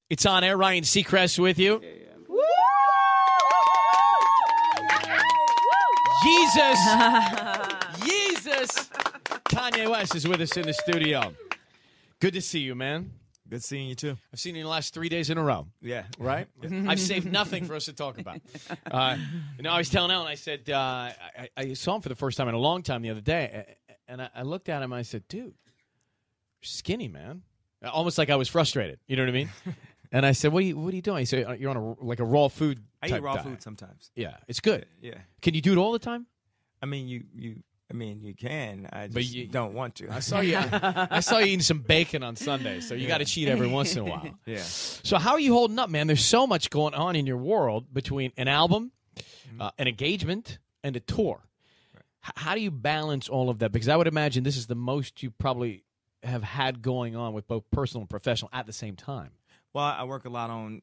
It's on air. Ryan Seacrest with you. Yeezus. Yeezus. Kanye West is with us in the studio. Good to see you, man. Good seeing you, too. I've seen you the last 3 days in a row. Yeah. Right? I've saved nothing for us to talk about. I was telling Ellen, I said, I saw him for the first time in a long time the other day, and I looked at him and I said, dude, you're skinny, man. Almost like I was frustrated. You know what I mean? And I said, what are you doing? He said, you're on a raw food I type eat raw diet. food sometimes. Yeah, it's good. Yeah. Can you do it all the time? I mean, you can. I just don't want to. I saw you. I saw you eating some bacon on Sunday, so you got to cheat every once in a while. Yeah. So how are you holding up, man? There's so much going on in your world between an album, an engagement, and a tour. Right. How do you balance all of that? Because I would imagine this is the most you probably have had going on with both personal and professional at the same time. Well, I work a lot on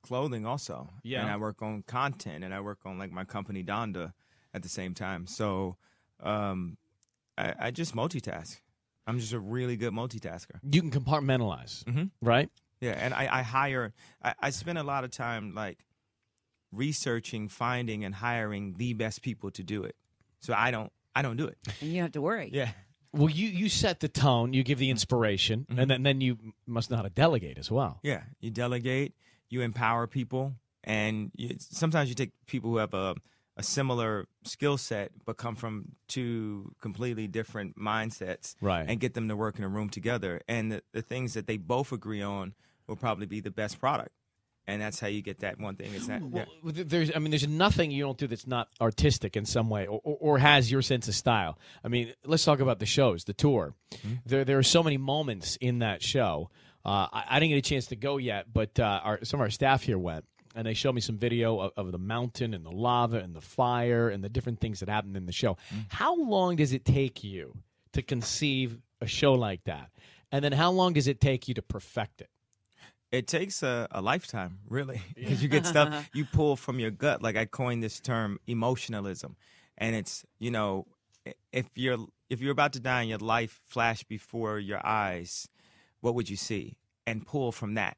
clothing also. Yeah. And I work on content, and I work on, like, my company, Donda, at the same time. So I just multitask. I'm just a really good multitasker. You can compartmentalize, right? Yeah, and I spend a lot of time, like, researching, finding, and hiring the best people to do it. So I don't do it. And you don't have to worry. Yeah. Well, you set the tone, you give the inspiration, and then you must know how to delegate as well. Yeah, you delegate, you empower people, and sometimes you take people who have a similar skill set but come from two completely different mindsets, right, and get them to work in a room together. And the things that they both agree on will probably be the best product. And that's how you get that one thing. It's not, yeah. There's nothing you don't do that's not artistic in some way or has your sense of style. I mean, let's talk about the shows, the tour. There are so many moments in that show. I didn't get a chance to go yet, but some of our staff here went, and they showed me some video of the mountain and the lava and the fire and the different things that happened in the show. How long does it take you to conceive a show like that? And then how long does it take you to perfect it? It takes a lifetime, really, because you get stuff you pull from your gut. Like, I coined this term, emotionalism, and it's, if you're about to die and your life flashed before your eyes, what would you see? And pull from that,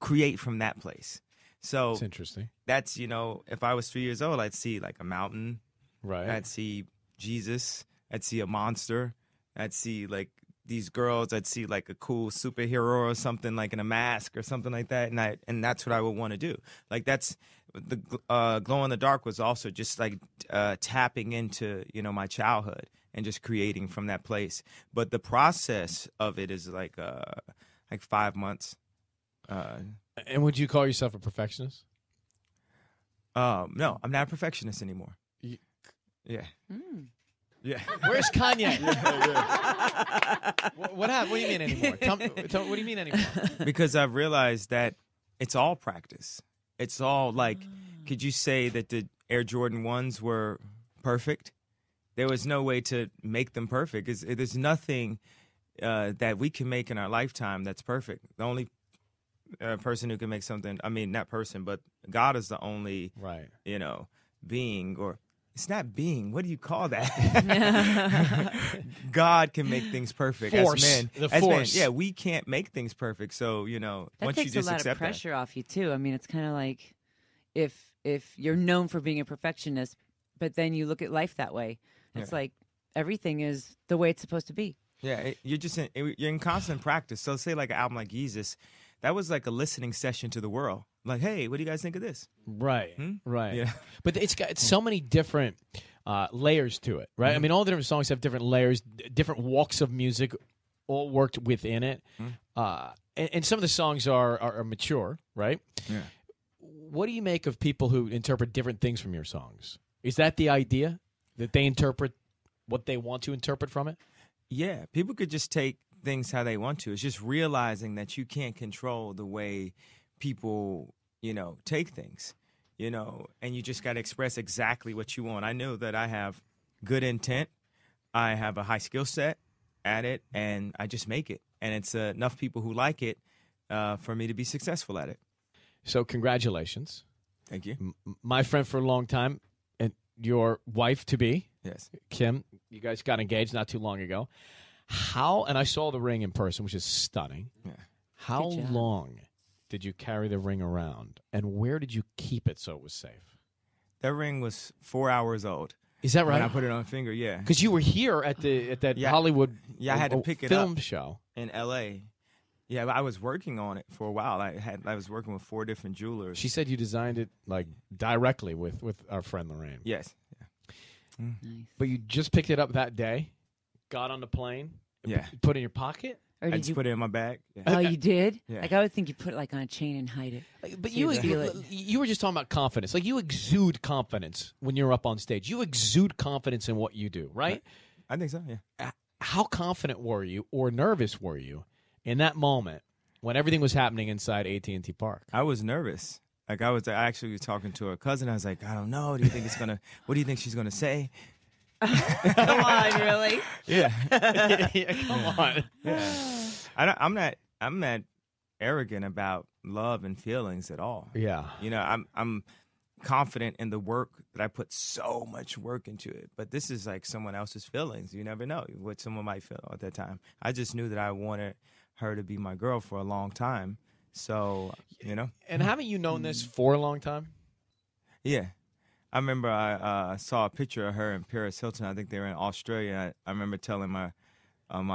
create from that place. So that's interesting. That's, if I was 3 years old, I'd see like a mountain, right? I'd see Jesus, I'd see a monster, I'd see like these girls, I'd see like a cool superhero or something, like in a mask or something like that, and that's what I would want to do. Like, that's the Glow in the Dark was also just like tapping into my childhood and just creating from that place. But the process of it is like 5 months. And would you call yourself a perfectionist? No, I'm not a perfectionist anymore. Yeah. Yeah. Where's Kanye? What happened? What do you mean anymore? Tell me, what do you mean anymore? Because I've realized that it's all practice. It's all like, could you say that the Air Jordan 1s were perfect? There was no way to make them perfect. There's nothing that we can make in our lifetime that's perfect. The only person who can make something, I mean, not person, but God is the only, right, being, or it's not being. What do you call that? God can make things perfect. Force. As men. The as force. Men, yeah, we can't make things perfect. So, that once takes you just a lot accept of pressure that. off you too. I mean, it's kind of like if you're known for being a perfectionist, but then you look at life that way. It's like everything is the way it's supposed to be. Yeah, you're in constant practice. So say like an album like Yeezus, that was like a listening session to the world. Like, hey, what do you guys think of this? Right, right. Yeah. But it's got so many different layers to it, right? I mean, all the different songs have different layers, different walks of music, all worked within it. And some of the songs are mature, right? Yeah. What do you make of people who interpret different things from your songs? Is that the idea, that they interpret what they want to interpret from it? Yeah, people could just take things how they want to. It's just realizing that you can't control the way people, take things, and you just got to express exactly what you want. I know that I have good intent. I have a high skill set at it, and I just make it. And it's enough people who like it for me to be successful at it. So congratulations. Thank you. My friend for a long time, and your wife-to-be, yes, Kim, you guys got engaged not too long ago. And I saw the ring in person, which is stunning. Yeah. How long did you carry the ring around, and where did you keep it so it was safe? That ring was 4 hours old. Is that right? When I put it on a finger, yeah. Because you were here at that Hollywood I had to pick it film up show in L.A. Yeah, I was working on it for a while. I was working with 4 different jewelers. She said you designed it like directly with our friend Lorraine. Yes. Yeah. Nice. But you just picked it up that day, got on the plane, Yeah. put it in your pocket. Or I did just you? put it in my bag. Yeah. Oh, you did? Yeah. Like I would think you put it like on a chain and hide it. But So you you feel it. you were just talking about confidence. Like you exude confidence when you're up on stage. You exude confidence in what you do, right? I think so, yeah. How confident were you, or nervous were you, in that moment when everything was happening inside AT&T Park? I was nervous. Like I actually was talking to her cousin. I was like, I don't know. What do you think she's gonna say? Come on, really? Yeah. Yeah, come on. Yeah. I'm not arrogant about love and feelings at all. Yeah. You know, I'm confident in the work that I put so much work into it. But this is like someone else's feelings. You never know what someone might feel at that time. I just knew that I wanted her to be my girl for a long time. So, you know. And haven't you known this for a long time? Yeah. I remember I saw a picture of her in Paris Hilton. I think they were in Australia. I remember telling my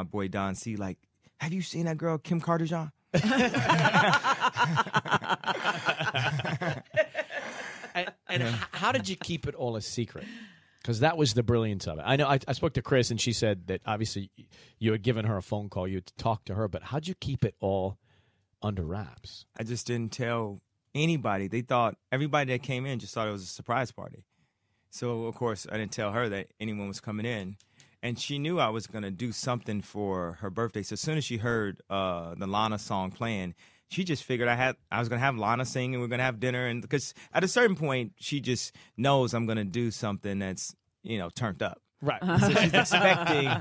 boy Don C, like, have you seen that girl, Kim Kardashian? And how did you keep it all a secret? Because that was the brilliance of it. I know I spoke to Chris, and she said that obviously you had given her a phone call, you had talked to her, but how'd you keep it all under wraps? I just didn't tell anybody. They thought, everybody that came in just thought it was a surprise party. So, of course, I didn't tell her that anyone was coming in. And she knew I was going to do something for her birthday. So as soon as she heard the Lana song playing, she just figured I was going to have Lana sing and we're going to have dinner. And because at a certain point, she just knows I'm going to do something that's, you know, turned up. Right. So she's expecting,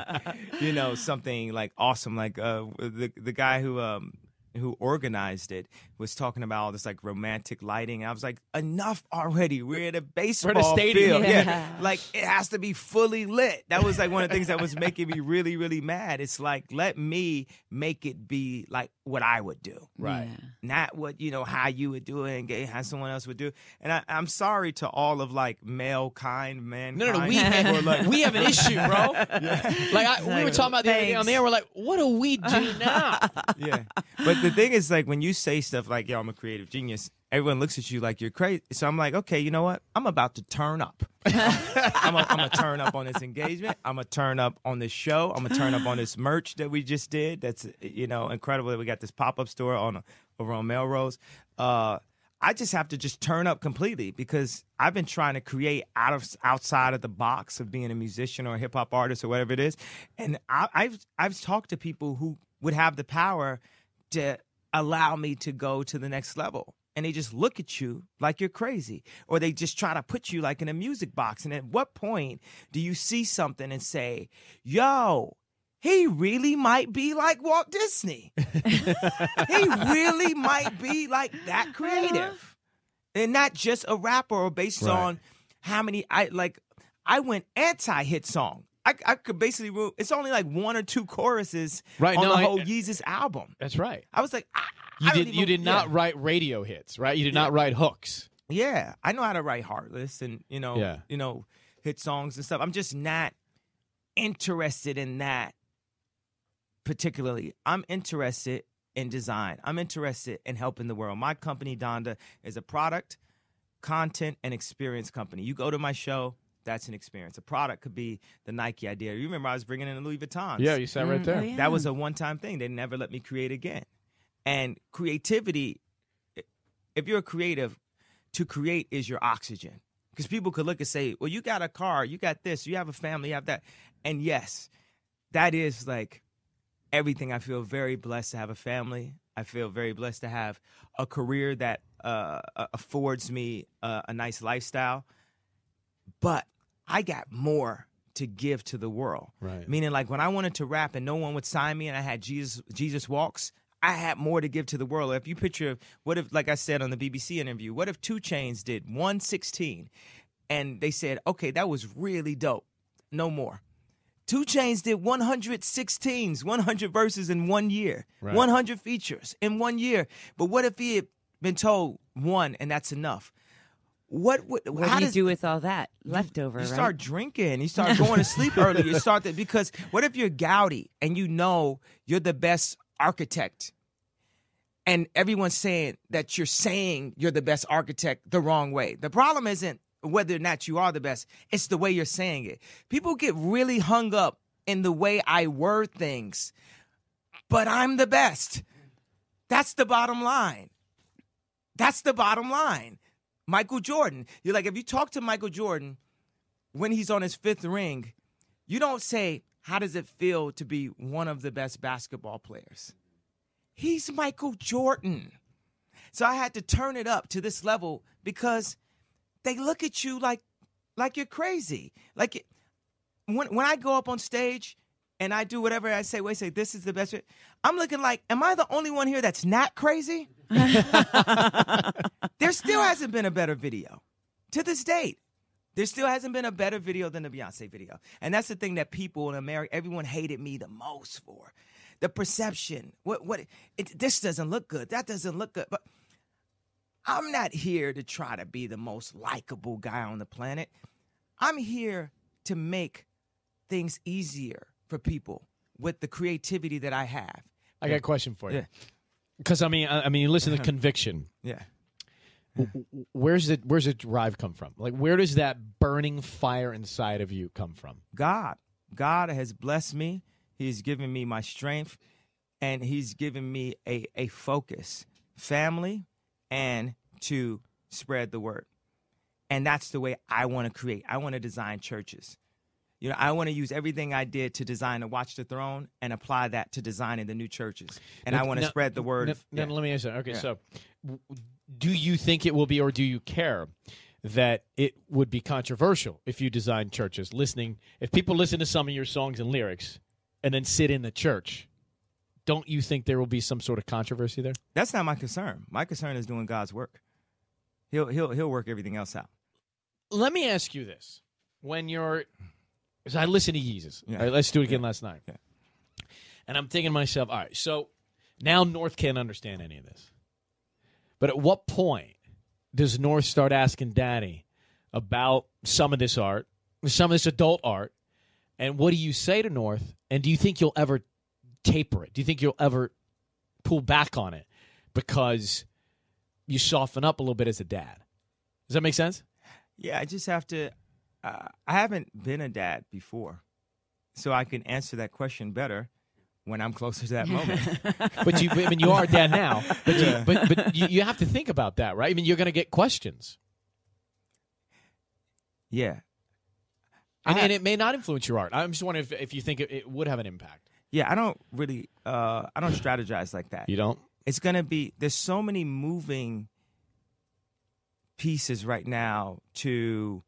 you know, something like awesome. Like the guy who organized it was talking about all this like romantic lighting. And I was like, enough already. We're at a baseball stadium. field. Yeah. Like it has to be fully lit. That was like one of the things that was making me really, really mad. It's like, let me make it be like what I would do. Right. Yeah. Not what, you know, how you would do it and how someone else would do. And I'm sorry to all of like male kind men. No, we have an issue, bro. We were talking about the other day on the air. We're like, what do we do now? Yeah. But the thing is, like, when you say stuff like, yo, I'm a creative genius, everyone looks at you like you're crazy. So I'm like, okay, you know what? I'm about to turn up. I'm going to turn up on this engagement. I'm going to turn up on this show. I'm going to turn up on this merch that we just did. That's, you know, incredible that we got this pop-up store over on Melrose. I just have to just turn up completely because I've been trying to create outside of the box of being a musician or a hip-hop artist or whatever it is. And I've talked to people who would have the power to allow me to go to the next level. And they just look at you like you're crazy. Or they just try to put you like in a music box. And at what point do you see something and say, yo, he really might be like Walt Disney. He really might be like that creative. And not just a rapper or based on how many, I went anti-hit song. I could basically, it's only like 1 or 2 choruses on the whole Yeezus album. That's right. I was like, You did not write radio hits, right? You did not write hooks. Yeah, I know how to write Heartless and you know hit songs and stuff. I'm just not interested in that particularly. I'm interested in design. I'm interested in helping the world. My company Donda is a product, content, and experience company. You go to my show, that's an experience. A product could be the Nike idea. You remember I was bringing in the Louis Vuittons. Yeah, you sat right there. Oh, yeah. That was a one-time thing. They never let me create again. And creativity, if you're a creative, to create is your oxygen. Because people could look and say, well, you got a car, you got this, you have a family, you have that. And yes, that is like everything. I feel very blessed to have a family. I feel very blessed to have a career that affords me a nice lifestyle. But I got more to give to the world. Right. Meaning like when I wanted to rap and no one would sign me and I had Jesus Walks, I had more to give to the world. If you picture, what if, like I said on the BBC interview, what if 2 Chainz did 116 and they said, okay, that was really dope. No more. 2 Chainz did 116s, 100 verses in 1 year, Right. 100 features in 1 year. But what if he had been told 1 and that's enough? What What do you do with all that leftover? You right? start drinking. You start going to sleep early. You start that because what if you're gouty and you know you're the best architect, and everyone's saying that you're saying you're the best architect the wrong way? The problem isn't whether or not you are the best; it's the way you're saying it. People get really hung up in the way I word things, but I'm the best. That's the bottom line. That's the bottom line. Michael Jordan. You're like, if you talk to Michael Jordan when he's on his 5th ring, you don't say, how does it feel to be one of the best basketball players? He's Michael Jordan. So I had to turn it up to this level because they look at you like you're crazy. Like when I go up on stage and I do whatever I say, this is the best. I'm looking like, am I the only one here that's not crazy? There still hasn't been a better video to this date. There still hasn't been a better video than the Beyonce video. And that's the thing that people in America, everyone hated me the most for. The perception. This doesn't look good. That doesn't look good. But I'm not here to try to be the most likable guy on the planet. I'm here to make things easier for people with the creativity that I have. I got a question for you. Yeah. Because I mean, you listen to Conviction. Yeah. Where's the drive come from? Like, where does that burning fire inside of you come from? God has blessed me. He's given me my strength, and he's given me a focus, family, and to spread the word. And that's the way I want to create. I want to design churches. You know, I want to use everything I did to design the Watch the Throne and apply that to designing the new churches. And I want to spread the word. Let me ask you. Okay, so do you think it will be, or do you care that it would be controversial if you design churches? If people listen to some of your songs and lyrics and then sit in the church, don't you think there will be some sort of controversy there? That's not my concern. My concern is doing God's work. He'll work everything else out. Let me ask you this. So I listened to Yeezus. Yeah. All right, let's do it again last night. Yeah. And I'm thinking to myself, all right, so now North can't understand any of this. But at what point does North start asking Daddy about some of this art, some of this adult art, and what do you say to North? And do you think you'll ever taper it? Do you think you'll ever pull back on it because you soften up a little bit as a dad? Does that make sense? Yeah, I just have to. I haven't been a dad before, so I can answer that question better when I'm closer to that moment. But you are a dad now. But you have to think about that, right? I mean, you're going to get questions. Yeah. And it may not influence your art. I'm just wondering if you think it would have an impact. Yeah, I don't really. I don't strategize like that. You don't? It's going to be. There's so many moving pieces right now to.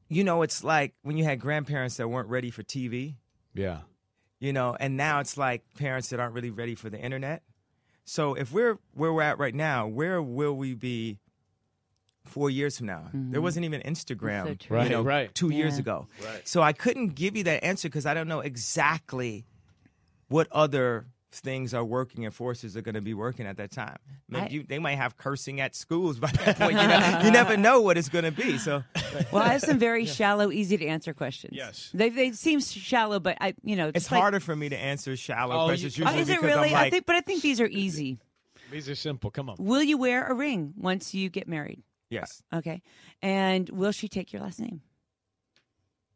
You know, it's like when you had grandparents that weren't ready for TV. Yeah. You know, and now it's like parents that aren't really ready for the internet. So if we're where we're at right now, where will we be 4 years from now? Mm-hmm. There wasn't even Instagram, So true. Right. 2 years ago. Right. So I couldn't give you that answer because I don't know exactly what other things are working and forces are going to be working at that time. They might have cursing at schools by that point. You never know what it's going to be. So, Well, I have some very shallow, easy to answer questions. Yes. They seem shallow, but it's harder for me to answer shallow questions usually Is it because really? I'm like, I think these are easy. These are simple. Come on. Will you wear a ring once you get married? yes, Okay. And will she take your last name?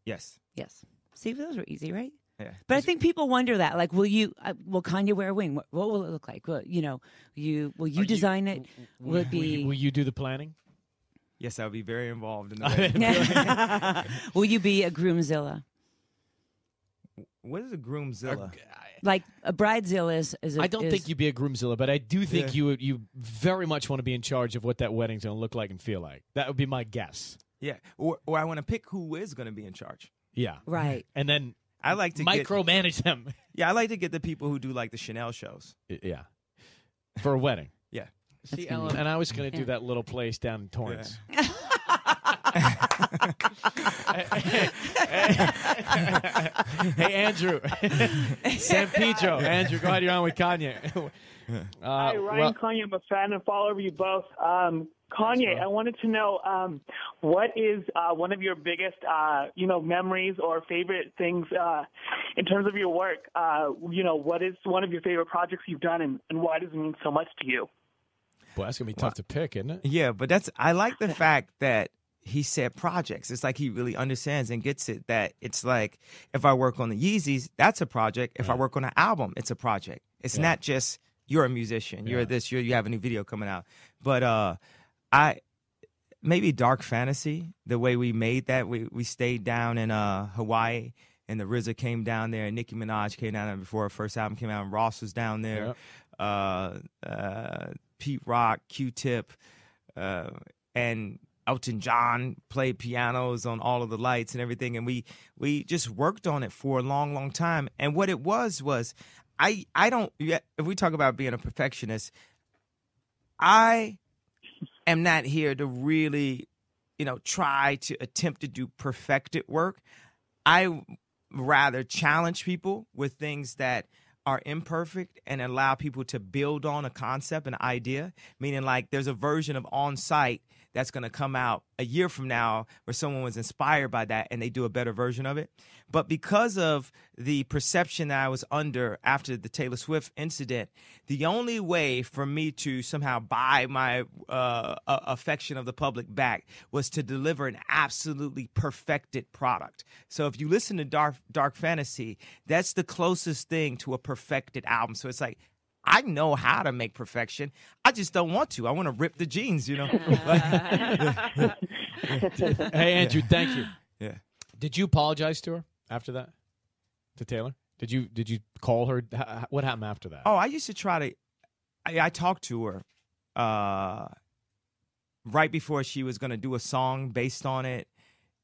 yes, Yes. See, those were easy, right? yeah. But I think people wonder that, like, will Kanye wear a ring? What will it look like? Will you design it? Will it be? Will you do the planning? Yes, I'll be very involved in the wedding. Will you be a groomzilla? What is a groomzilla? Like a bridezilla is I don't think you'd be a groomzilla, but I do think you very much want to be in charge of what that wedding's going to look like and feel like. That would be my guess. Yeah, or I want to pick who is going to be in charge. Yeah. Right. And then I like to micromanage them. Yeah, I like to get the people who do like the Chanel shows. Yeah. For a wedding. Yeah. See, Ellen, and I was going to do that little place down in Torrance. Hey, Andrew. San Pedro. Andrew, go ahead. You're on with Kanye. Hi, Ryan, Kanye. I'm a fan and follower of you both. Kanye, I wanted to know what is one of your biggest, memories or favorite things in terms of your work? What is one of your favorite projects you've done, and why does it mean so much to you? Boy, that's gonna be tough to pick, isn't it? Yeah, but I like the fact that he said projects. It's like he really understands and gets it, that it's like if I work on the Yeezys, that's a project. If I work on an album, it's a project. It's not just you're a musician, you're this, you have a new video coming out. But maybe dark fantasy, the way we made that. We stayed down in Hawaii, and the RZA came down there, and Nicki Minaj came down there before her first album came out, and Ross was down there. Pete Rock, Q-Tip, and Elton John played pianos on all of the lights and everything, and we just worked on it for a long, long time. And what it was I don't. If we talk about being a perfectionist, I am not here to really, try to attempt to do perfected work. I rather challenge people with things that are imperfect and allow people to build on a concept, an idea, meaning like there's a version of On Site that's going to come out a year from now where someone was inspired by that and they do a better version of it. But because of the perception that I was under after the Taylor Swift incident, the only way for me to somehow buy my affection of the public back was to deliver an absolutely perfected product. So if you listen to Dark Fantasy, that's the closest thing to a perfected album. So it's like, I know how to make perfection. I just don't want to. I want to rip the jeans, Hey, Andrew, thank you. Yeah. Did you apologize to her after that? To Taylor? Did you call her? What happened after that? Oh, I used to try to. I talked to her right before she was going to do a song based on it.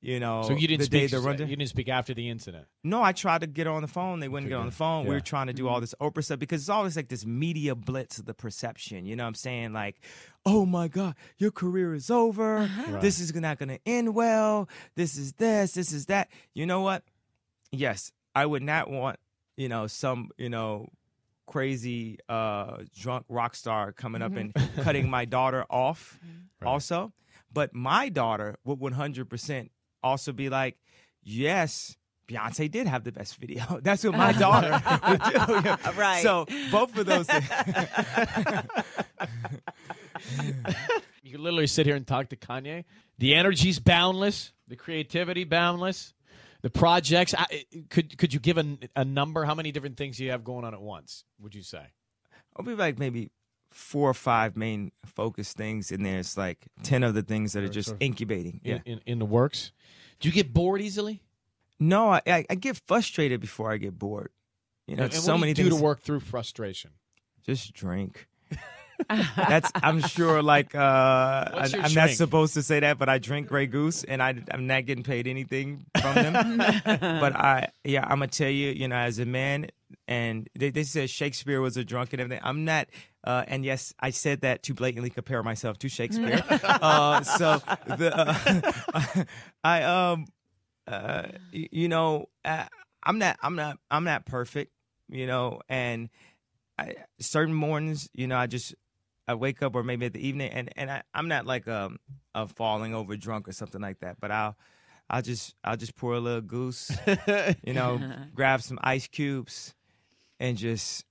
So you didn't speak. You didn't speak after the incident. No, I tried to get her on the phone. They wouldn't get on the phone. Yeah. We were trying to do all this Oprah stuff because it's always like this media blitz of the perception. You know what I'm saying? Like, oh my God, your career is over. Right. This is not going to end well. This is this. This is that. You know what? Yes, I would not want some crazy drunk rock star coming up and cutting my daughter off. Right. Also, but my daughter would 100%. Also be like, yes, Beyonce did have the best video. That's what my daughter would do. Right. So both of those things. You can literally sit here and talk to Kanye. The energy's boundless. The creativity boundless. The projects. Could you give a number? How many different things do you have going on at once, would you say? I'll be like maybe 4 or 5 main focus things, and there's like 10 of the things that are just incubating. In the works. Do you get bored easily? No, I get frustrated before I get bored. And so what many do you things do to work through frustration? Just drink. I'm sure like I'm not supposed to say that, but I drink Grey Goose and I'm not getting paid anything from them. But I'm gonna tell you, as a man, and they said Shakespeare was a drunk and everything. I'm not. And yes, I said that to blatantly compare myself to Shakespeare. I'm not perfect, and certain mornings, I wake up, or maybe at the evening, and I'm not like a falling over drunk or something like that, but I'll just pour a little goose, grab some ice cubes, and just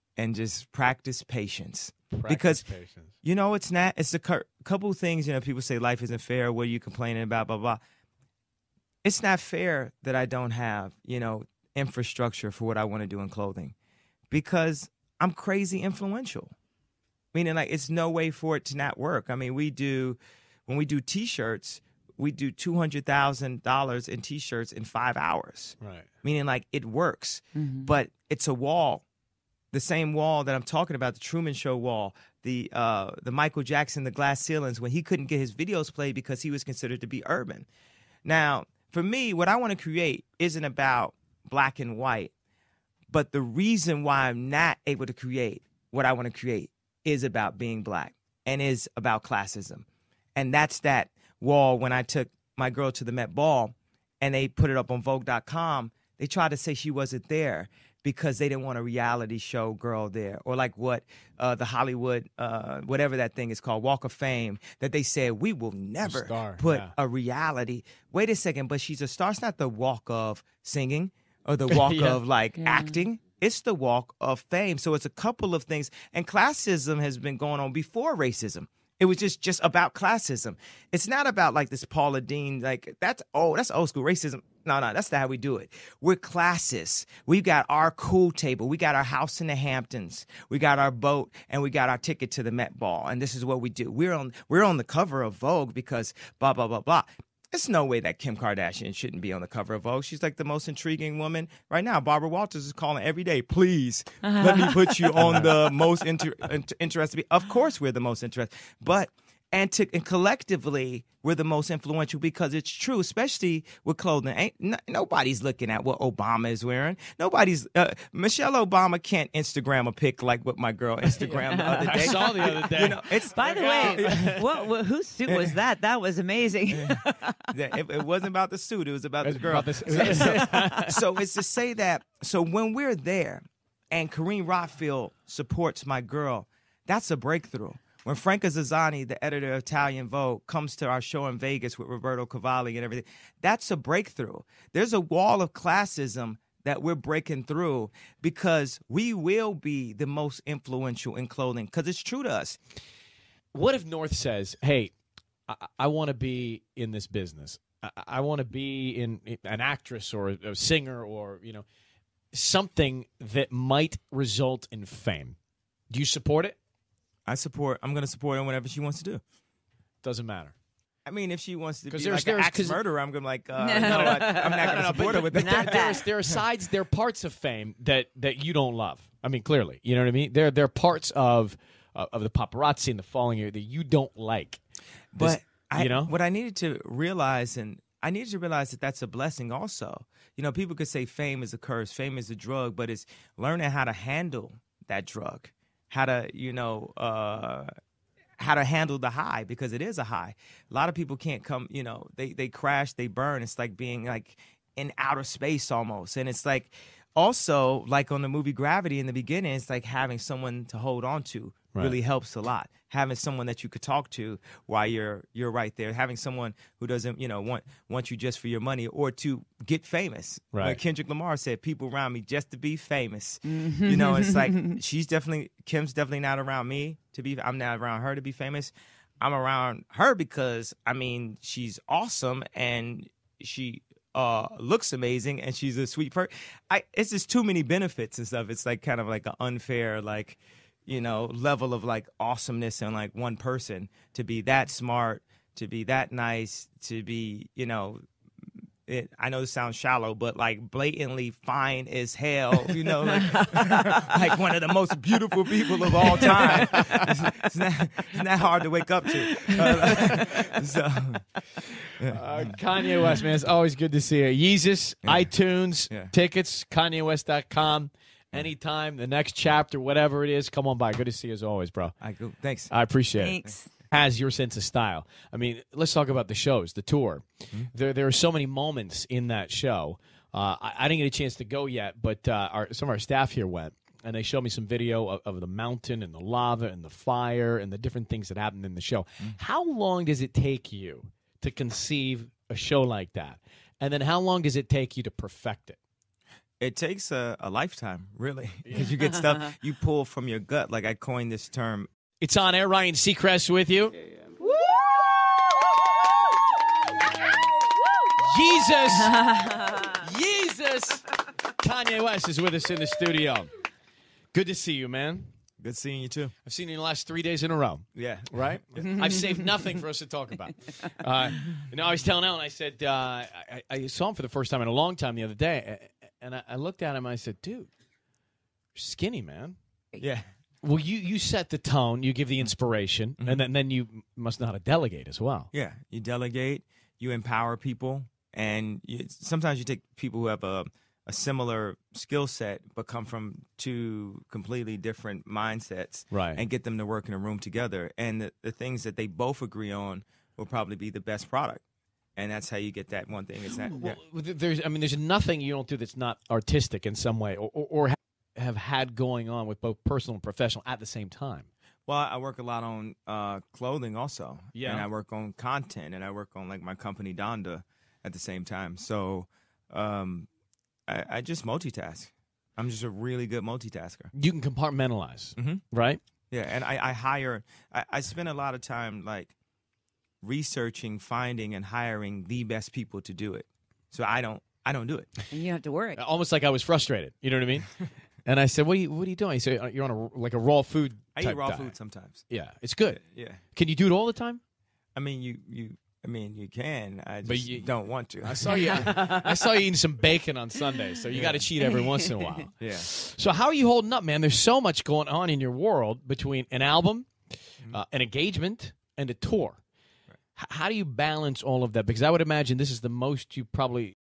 practice patience. Because it's a couple things. People say life isn't fair. What are you complaining about? Blah blah. It's not fair that I don't have infrastructure for what I want to do in clothing, because I'm crazy influential. Meaning, like, it's no way for it to not work. I mean, when we do T-shirts, we do $200,000 in T-shirts in 5 hours. Right. Meaning, like, it works, but it's a wall. The same wall that I'm talking about, the Truman Show wall, the Michael Jackson, the glass ceilings, when he couldn't get his videos played because he was considered to be urban. Now, for me, what I want to create isn't about black and white, but the reason why I'm not able to create what I want to create is about being black and is about classism. And that's that wall when I took my girl to the Met Ball and they put it up on Vogue.com, they tried to say she wasn't there because they didn't want a reality show girl there. Or like what the Hollywood, whatever that thing is called, Walk of Fame, that they said, we will never put a reality. Wait a second, but she's a star. It's not the walk of singing or the walk of like acting. It's the walk of fame. So it's a couple of things. And classism has been going on before racism. It was just about classism. It's not about like this Paula Deen, like that's old school racism. No, that's not how we do it. We're classists. We've got our cool table. We got our house in the Hamptons. We got our boat, and we got our ticket to the Met Ball. And this is what we do. We're on the cover of Vogue because blah, blah, blah, blah. There's no way that Kim Kardashian shouldn't be on the cover of Vogue. She's like the most intriguing woman right now. Barbara Walters is calling every day, please, let me put you on the most interested. Of course we're the most interested. But and collectively, we're the most influential because it's true, especially with clothing. Nobody's looking at what Obama is wearing. Michelle Obama can't Instagram a pic like what my girl Instagrammed the other day. I saw the other day. By the way, whose suit was that? That was amazing. It wasn't about the suit. It was about the girl. So it's to say that, so when we're there and Kareem Rothfield supports my girl, that's a breakthrough. When Franca Zazzani, the editor of Italian Vogue, comes to our show in Vegas with Roberto Cavalli and everything, that's a breakthrough. There's a wall of classism that we're breaking through because we will be the most influential in clothing because it's true to us. What if North says, hey, I want to be in this business. I want to be in an actress or a singer or, something that might result in fame. Do you support it? I'm going to support her whenever she wants to do. Doesn't matter. I mean, if she wants to be like an axe murderer, I'm going to like, no, I'm not going to support her with that. There are parts of fame that you don't love. I mean, clearly, you know what I mean? There are parts of the paparazzi and the following that you don't like. But what I needed to realize, that that's a blessing also. People could say fame is a curse, fame is a drug, but it's learning how to handle that drug. How to handle the high, because it is a high. A lot of people can't come, they crash, they burn. It's like being like in outer space almost. And it's like also like on the movie Gravity in the beginning, it's like having someone to hold on to really helps a lot. Having someone that you could talk to while you're right there. Having someone who doesn't, want you just for your money or to get famous. Right. Like Kendrick Lamar said, people around me just to be famous. It's like Kim's definitely not around me I'm not around her to be famous. I'm around her because, she's awesome and she looks amazing and she's a sweet person. It's just too many benefits and stuff. It's like kind of like an unfair, like, level of like awesomeness in like one person to be that smart, to be that nice, to be, I know this sounds shallow, but like blatantly fine as hell, like one of the most beautiful people of all time. It's not hard to wake up to. Kanye West, man, it's always good to see you. Yeezus, iTunes, tickets, KanyeWest.com. Anytime, the next chapter, whatever it is, come on by. Good to see you as always, bro. Thanks. I appreciate Thanks. it. Has your sense of style. I mean, let's talk about the shows, the tour. Mm-hmm. There are so many moments in that show. I didn't get a chance to go yet, but some of our staff here went, and they showed me some video of the mountain and the lava and the fire and the different things that happened in the show. Mm-hmm. How long does it take you to conceive a show like that? And then how long does it take you to perfect it? It takes a lifetime, really, because you get stuff you pull from your gut. Like I coined this term. It's on air. Ryan Seacrest with you. Yeezus. Yeezus. Kanye West is with us in the studio. Good to see you, man. Good seeing you, too. I've seen you in the last 3 days in a row. Yeah. Right? I've saved nothing for us to talk about. I was telling Ellen, I said, I saw him for the first time in a long time the other day, and I looked at him and I said, dude, you're skinny, man. Yeah. Well, you set the tone, you give the inspiration, and then you must know how to delegate as well. Yeah, you delegate, you empower people, and sometimes you take people who have a similar skill set but come from two completely different mindsets, right, and get them to work in a room together. And the things that they both agree on will probably be the best product. and that's how you get that one thing. It's not. Yeah. Well, there's nothing you don't do that's not artistic in some way, or have had going on with both personal and professional at the same time. Well, I work a lot on clothing also, Yeah, and I work on content, and I work on like my company Donda at the same time. So I just multitask. I'm just a really good multitasker. You can compartmentalize, right? Yeah, and I spend a lot of time like researching, finding, and hiring the best people to do it. So I don't do it. And you have to work. Almost like I was frustrated. You know what I mean? And I said, "What are you doing?" He said, "You're on a raw food." I eat raw food sometimes. Yeah, it's good. Yeah. Can you do it all the time? I mean, you can. I just don't want to. I saw you. I saw you eating some bacon on Sunday, so you got to cheat every once in a while. Yeah. So how are you holding up, man? There's so much going on in your world between an album, an engagement, and a tour. Right. How do you balance all of that? Because I would imagine this is the most you probably